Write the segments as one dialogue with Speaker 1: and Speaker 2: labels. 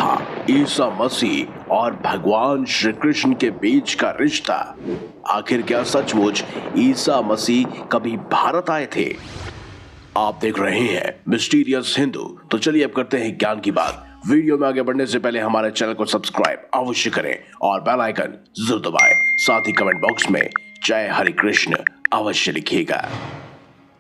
Speaker 1: था ईसा मसीह और भगवान श्री कृष्ण के बीच का रिश्ता। आखिर क्या सचमुच ईसा मसीह कभी भारत आए थे? आप देख रहे हैं मिस्टीरियस हिंदू। तो चलिए अब करते हैं ज्ञान की बात। वीडियो में आगे बढ़ने से पहले हमारे चैनल को सब्सक्राइब अवश्य करें और बेल आइकन जरूर दबाएं। साथ ही कमेंट बॉक्स में जय हरि कृष्ण अवश्य लिखिएगा।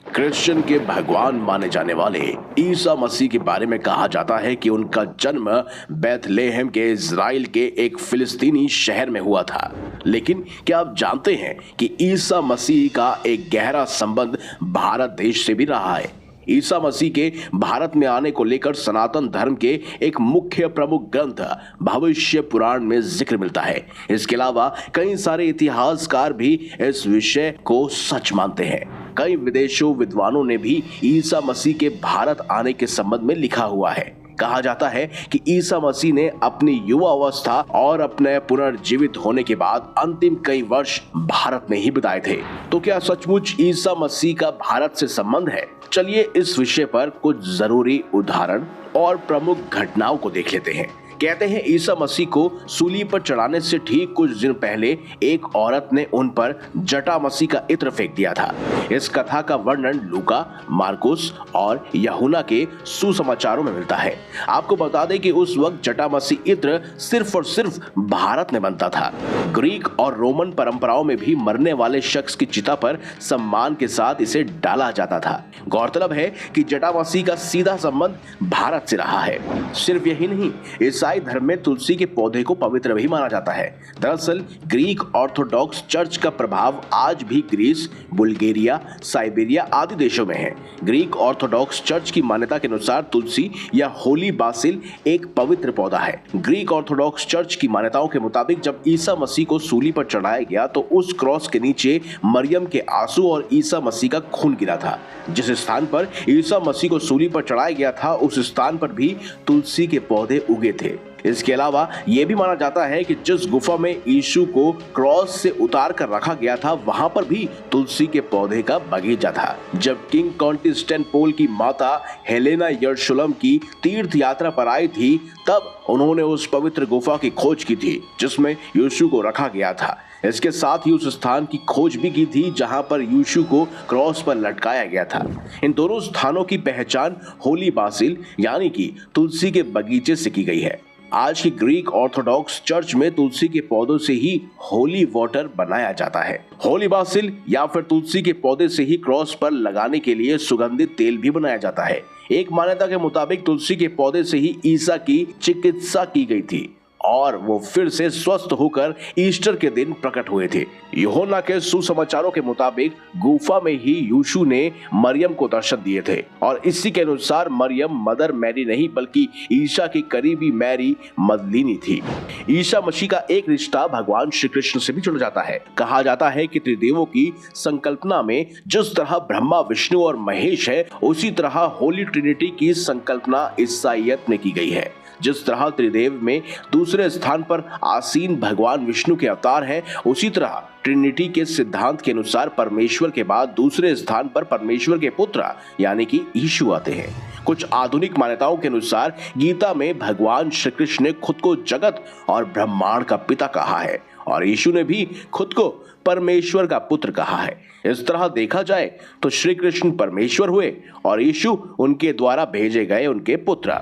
Speaker 1: क्रिश्चियन के भगवान माने जाने वाले ईसा मसीह के बारे में कहा जाता है कि उनका जन्म बैथलेहम के इज़राइल के एक फिलिस्तीनी शहर में हुआ था। लेकिन क्या आप जानते हैं कि ईसा मसीह का एक गहरा संबंध भारत देश से भी रहा है? ईसा मसीह के भारत में आने को लेकर सनातन धर्म के एक मुख्य प्रमुख ग्रंथ भविष्य पुराण में जिक्र मिलता है। इसके अलावा कई सारे इतिहासकार भी इस विषय को सच मानते हैं। कई विदेशों विद्वानों ने भी ईसा मसीह के भारत आने के संबंध में लिखा हुआ है। कहा जाता है कि ईसा मसीह ने अपनी युवा अवस्था और अपने पुनर्जीवित होने के बाद अंतिम कई वर्ष भारत में ही बिताए थे। तो क्या सचमुच ईसा मसीह का भारत से संबंध है? चलिए इस विषय पर कुछ जरूरी उदाहरण और प्रमुख घटनाओं को देख लेते हैं। कहते हैं ईसा मसीह को सूली पर चढ़ाने से ठीक कुछ दिन पहले एक औरत ने उन पर जटा मसीह का इत्र फेंक दिया था। इस कथा का वर्णन लूका, मार्कुस और यूहन्ना के सुसमाचारों में मिलता है। आपको बता दें कि उस वक्त जटा मसीह इत्र सिर्फ और सिर्फ भारत में बनता था। ग्रीक और रोमन परंपराओं में भी मरने वाले शख्स की चिता पर सम्मान के साथ इसे डाला जाता था। गौरतलब है कि जटा मसीह का सीधा संबंध भारत से रहा है। सिर्फ यही नहीं, ईसाई धर्म में तुलसी के पौधे को पवित्र भी माना जाता है। दरअसल ग्रीक ऑर्थोडॉक्स चर्च का प्रभाव आज भी ग्रीस, बुल्गारिया, साइबेरिया आदि देशों में है। ग्रीक ऑर्थोडॉक्स चर्च की मान्यता के अनुसार तुलसी या होली बासिल एक पवित्र पौधा है। ग्रीक ऑर्थोडॉक्स चर्च की मान्यताओं के मुताबिक जब ईसा मसीह को सूली पर चढ़ाया गया तो उस क्रॉस के नीचे मरियम के आंसू और ईसा मसीह का खून गिरा था। जिस स्थान पर ईसा मसीह को सूली पर चढ़ाया गया था उस स्थान पर भी तुलसी के पौधे उगे थे। इसके अलावा यह भी माना जाता है कि जिस गुफा में यीशु को क्रॉस से उतार कर रखा गया था वहां पर भी तुलसी के पौधे का बगीचा था। जब किंग कॉन्स्टेंटिनोपल की माता हेलेना यरूशलेम की तीर्थ यात्रा पर आई थी तब उन्होंने उस पवित्र गुफा की खोज की थी जिसमें यीशु को रखा गया था। इसके साथ ही उस स्थान की खोज भी की थी जहां पर यीशु को क्रॉस पर लटकाया गया था। इन दोनों स्थानों की पहचान होली बासिल यानी कि तुलसी के बगीचे से की गई है। आज की ग्रीक ऑर्थोडॉक्स चर्च में तुलसी के पौधों से ही होली वाटर बनाया जाता है। होली बासिल या फिर तुलसी के पौधे से ही क्रॉस पर लगाने के लिए सुगंधित तेल भी बनाया जाता है। एक मान्यता के मुताबिक तुलसी के पौधे से ही ईसा की चिकित्सा की गई थी और वो फिर से स्वस्थ होकर ईस्टर के दिन प्रकट हुए थे। यूहन्ना के सुसमाचारों के मुताबिक गुफा में ही यीशु ने मरियम को दर्शन दिए थे और इसी के अनुसार मरियम मदर मैरी नहीं बल्कि ईसा की करीबी मैरी मदलिनी थी। ईसा मसीह का एक रिश्ता भगवान श्री कृष्ण से भी जुड़ जाता है। कहा जाता है कि त्रिदेवों की संकल्पना में जिस तरह ब्रह्मा, विष्णु और महेश है उसी तरह होली ट्रिनिटी की संकल्पना ईसाईयत में की गई है। जिस तरह त्रिदेव में दूसरे स्थान पर आसीन भगवान विष्णु के अवतार हैं, उसी तरह ट्रिनिटी के सिद्धांत के अनुसार परमेश्वर के बाद दूसरे स्थान पर परमेश्वर के पुत्र यानी कि यीशु आते हैं। कुछ आधुनिक मान्यताओं के अनुसार गीता में भगवान श्री कृष्ण ने खुद को जगत और ब्रह्मांड का पिता कहा है और यीशु ने भी खुद को परमेश्वर का पुत्र कहा है। इस तरह देखा जाए तो श्री कृष्ण परमेश्वर हुए और यीशु उनके द्वारा भेजे गए उनके पुत्र।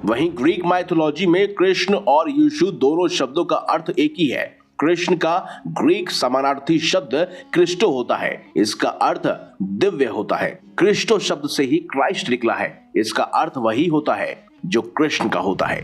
Speaker 1: वहीं ग्रीक माइथोलॉजी में कृष्ण और यीशु दोनों शब्दों का अर्थ एक ही है। कृष्ण का ग्रीक समानार्थी शब्द क्रिस्टो होता है। इसका अर्थ दिव्य होता है। क्रिस्टो शब्द से ही क्राइस्ट निकला है। इसका अर्थ वही होता है जो कृष्ण का होता है।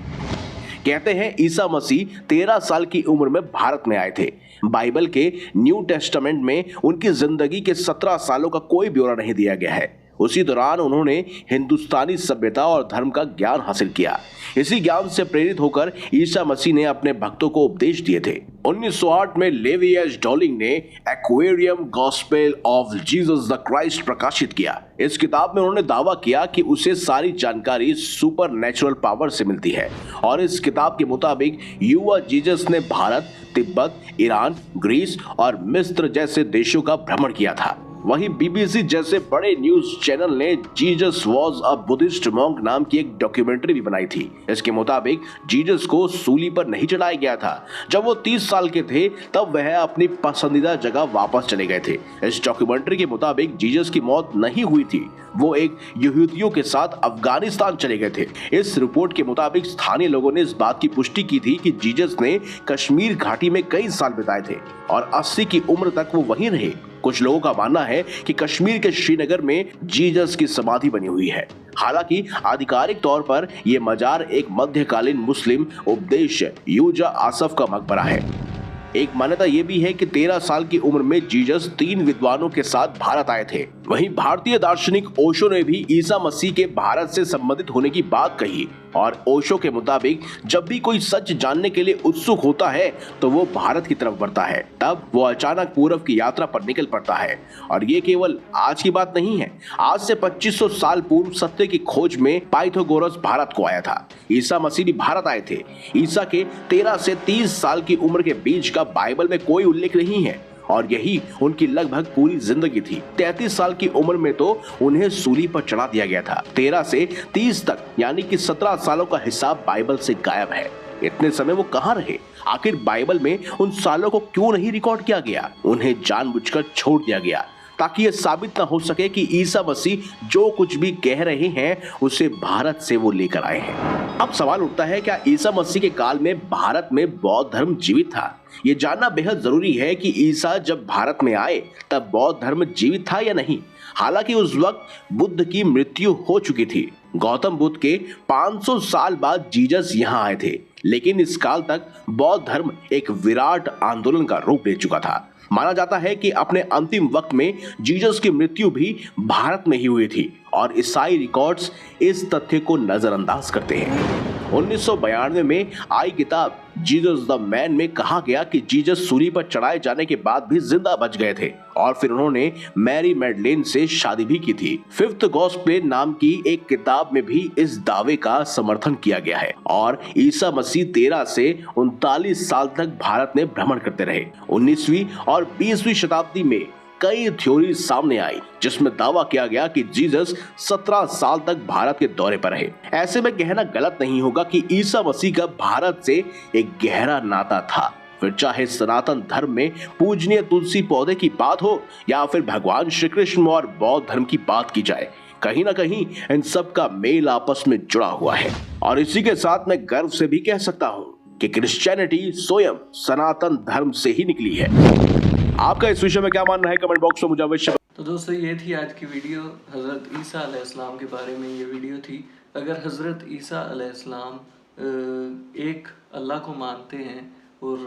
Speaker 1: कहते हैं ईसा मसीह 13 साल की उम्र में भारत में आए थे। बाइबल के न्यू टेस्टामेंट में उनकी जिंदगी के 17 सालों का कोई ब्यौरा नहीं दिया गया है। उसी दौरान उन्होंने हिंदुस्तानी सभ्यता और धर्म का ज्ञान हासिल किया। इसी ज्ञान से प्रेरित होकर ईसा मसीह ने अपने भक्तों को उपदेश दिए थे। 1908 में लेवी एच डॉलिंग ने aquarium gospel of Jesus the Christ प्रकाशित किया। इस किताब में उन्होंने दावा किया कि उसे सारी जानकारी सुपर नेचुरल पावर से मिलती है और इस किताब के मुताबिक युवा जीसस ने भारत, तिब्बत, ईरान, ग्रीस और मिस्र जैसे देशों का भ्रमण किया था। वहीं बीबीसी जैसे बड़े न्यूज चैनल ने Jesus was a Buddhist monk नाम की एक डॉक्यूमेंट्री भी बनाई थी। इसके मुताबिक जीसस को सूली पर नहीं चढ़ाया गया था। जब वो 30 साल के थे तब वह अपनी पसंदीदा जगह वापस चले गए थे। इस डॉक्यूमेंट्री के मुताबिक जीसस की मौत नहीं हुई थी, वो एक यहूदियों के साथ अफगानिस्तान चले गए थे। इस रिपोर्ट के मुताबिक स्थानीय लोगों ने इस बात की पुष्टि की थी कि जीसस ने कश्मीर घाटी में कई साल बिताए थे और 80 की उम्र तक वो वहीं रहे। कुछ लोगों का मानना है कि कश्मीर के श्रीनगर में जीसस की समाधि बनी हुई है। हालांकि आधिकारिक तौर पर यह मजार एक मध्यकालीन मुस्लिम उपदेश यूजा आसफ का मकबरा है। एक मान्यता यह भी है कि 13 साल की उम्र में जीसस 3 विद्वानों के साथ भारत आए थे। वहीं भारतीय दार्शनिक ओशो ने भी ईसा मसीह के भारत से संबंधित होने की बात कही और ओशो के मुताबिक जब भी कोई सच जानने के लिए उत्सुक होता है तो वो भारत की तरफ बढ़ता है, तब वो अचानक पूर्व की यात्रा पर निकल पड़ता है। और ये केवल आज की बात नहीं है। आज से 2500 साल पूर्व सत्य की खोज में पाइथागोरस भारत को आया था। ईसा मसीह भी भारत आए थे। ईसा के 13 से 30 साल की उम्र के बीच का बाइबल में कोई उल्लेख नहीं है और यही उनकी लगभग पूरी जिंदगी थी। 33 साल की उम्र में तो उन्हें सूली पर चढ़ा दिया गया था। 13 से 30 तक यानी कि 17 सालों का हिसाब बाइबल से गायब है। इतने समय वो कहाँ रहे? आखिर बाइबल में उन सालों को क्यों नहीं रिकॉर्ड किया गया? उन्हें जानबूझकर छोड़ दिया गया ताकि ये साबित न हो सके कि ईसा मसीह जो कुछ भी कह रहे हैं उसे भारत से वो लेकर आए हैं। अब सवाल उठता है, क्या ईसा मसीह के काल में भारत में बौद्ध धर्म जीवित था? ये जानना बेहद जरूरी है कि ईसा जब भारत में आए तब बौद्ध धर्म जीवित था या नहीं। हालांकि उस वक्त बुद्ध की मृत्यु हो चुकी थी। गौतम बुद्ध के 500 साल बाद जीसस यहाँ आए थे, लेकिन इस काल तक बौद्ध धर्म एक विराट आंदोलन का रूप ले चुका था। माना जाता है कि अपने अंतिम वक्त में जीसस की मृत्यु भी भारत में ही हुई थी और ईसाई रिकॉर्ड्स इस तथ्य को नजरअंदाज करते हैं। 1992 में आई किताब जीसस द मैन में कहा गया कि जीसस सूली पर चढ़ाए जाने के बाद भी जिंदा बच गए थे और फिर उन्होंने मैरी मैडलेन से शादी भी की थी। फिफ्थ गॉस्पेल नाम की एक किताब में भी इस दावे का समर्थन किया गया है और ईसा मसीह 13 से 39 साल तक भारत में भ्रमण करते रहे। 19वीं और 20वीं शताब्दी में कई थ्योरी सामने आई जिसमें दावा किया गया कि जीसस 17 साल तक भारत के दौरे पर रहे। ऐसे में कहना गलत नहीं होगा कि ईसा मसीह का भारत से एक गहरा नाता था। फिर चाहे सनातन धर्म में पूजनीय तुलसी पौधे की बात हो या फिर भगवान श्री कृष्ण और बौद्ध धर्म की बात की जाए, कहीं ना कहीं इन सब का मेल आपस में जुड़ा हुआ है। और इसी के साथ मैं गर्व से भी कह सकता हूँ कि क्रिश्चियनिटी स्वयं सनातन धर्म से ही निकली है। आपका इस विषय में क्या मानना है? कमेंट बॉक्स में मुझे अवश्य।
Speaker 2: तो दोस्तों, ये थी आज की वीडियो। हज़रत ईसा अलैहिस्सलाम के बारे में ये वीडियो थी। अगर हज़रत ईसा अलैहिस्सलाम एक अल्लाह को मानते हैं और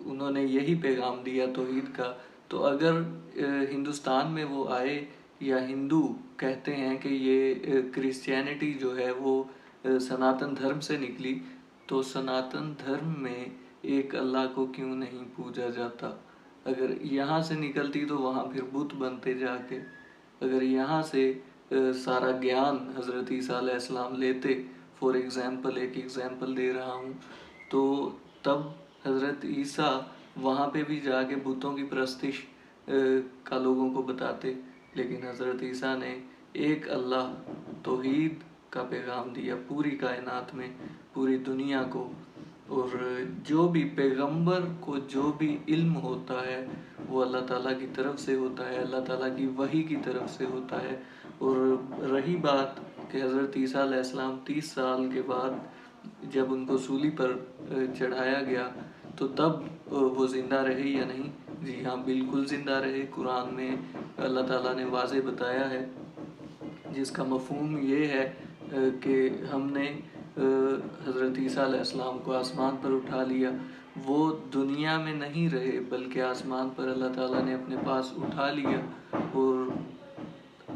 Speaker 2: उन्होंने यही पैगाम दिया तौहीद का, तो अगर हिंदुस्तान में वो आए या हिंदू कहते हैं कि ये क्रिश्चियनिटी जो है वो सनातन धर्म से निकली, तो सनातन धर्म में एक अल्लाह को क्यों नहीं पूजा जाता? अगर यहाँ से निकलती तो वहाँ फिर बुत बनते जाके। अगर यहाँ से सारा ज्ञान हज़रत ईसा अलैहिस्सलाम लेते, फॉर एग्ज़ाम्पल एक एग्ज़ाम्पल दे रहा हूँ, तो तब हज़रत ईसा वहाँ पे भी जाके बुतों की परस्तिश का लोगों को बताते। लेकिन हज़रत ईसा ने एक अल्लाह तौहीद का पैगाम दिया पूरी कायनात में, पूरी दुनिया को। और जो भी पैगंबर को जो भी इल्म होता है वो अल्लाह ताला की तरफ से होता है, अल्लाह ताला की वही की तरफ से होता है। और रही बात कि हज़रत ईसा अलैहिस्सलाम 30 साल के बाद जब उनको सूली पर चढ़ाया गया तो तब वो ज़िंदा रहे या नहीं? जी हाँ, बिल्कुल ज़िंदा रहे। कुरान में अल्लाह ताला ने वाज़े बताया है, जिसका मफ़हूम ये है कि हमने हज़रत ईसा अलैहिस्सलाम को आसमान पर उठा लिया। वो दुनिया में नहीं रहे बल्कि आसमान पर अल्लाह ताला ने अपने पास उठा लिया। और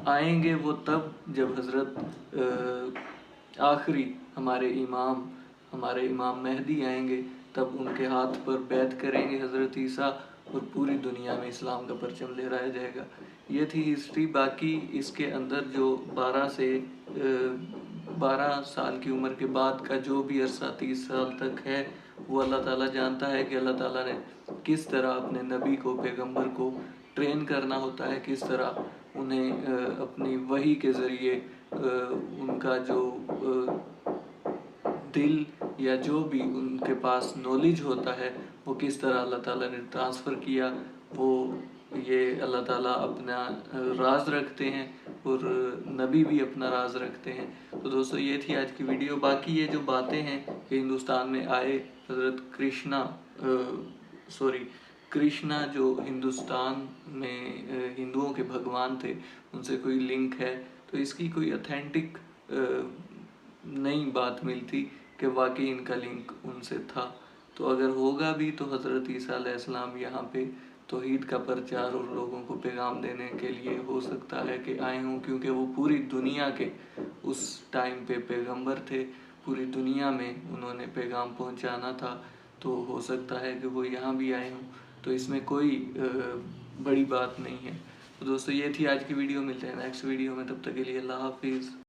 Speaker 2: आएंगे वो तब जब हज़रत आखिरी हमारे इमाम मेहदी आएंगे, तब उनके हाथ पर बैत करेंगे हज़रत ईसा और पूरी दुनिया में इस्लाम का परचम लहराया जाएगा। ये थी हिस्ट्री। बाकी इसके अंदर जो 12 साल की उम्र के बाद का जो भी अरसा 30 साल तक है, वो अल्लाह ताला जानता है कि अल्लाह ताला ने किस तरह अपने नबी को, पैगंबर को ट्रेन करना होता है, किस तरह उन्हें अपनी वही के ज़रिए उनका जो दिल या जो भी उनके पास नॉलेज होता है वो किस तरह अल्लाह ताला ने ट्रांसफ़र किया, वो ये अल्लाह ताला अपना राज रखते हैं और नबी भी अपना राज रखते हैं। तो दोस्तों ये थी आज की वीडियो। बाकी ये जो बातें हैं कि हिंदुस्तान में आए हज़रत कृष्णा जो हिंदुस्तान में हिंदुओं के भगवान थे, उनसे कोई लिंक है, तो इसकी कोई ऑथेंटिक नई बात मिलती कि वाकई इनका लिंक उनसे था। तो अगर होगा भी तो हज़रत ईसा अलैहिस्सलाम यहाँ पे तौहीद का प्रचार और लोगों को पैगाम देने के लिए हो सकता है कि आए हों, क्योंकि वो पूरी दुनिया के उस टाइम पे पैगंबर थे, पूरी दुनिया में उन्होंने पैगाम पहुँचाना था। तो हो सकता है कि वो यहाँ भी आए हों, तो इसमें कोई बड़ी बात नहीं है। तो दोस्तों ये थी आज की वीडियो, मिलते हैं नेक्स्ट वीडियो में, तब तक के लिए अल्लाह हाफिज़।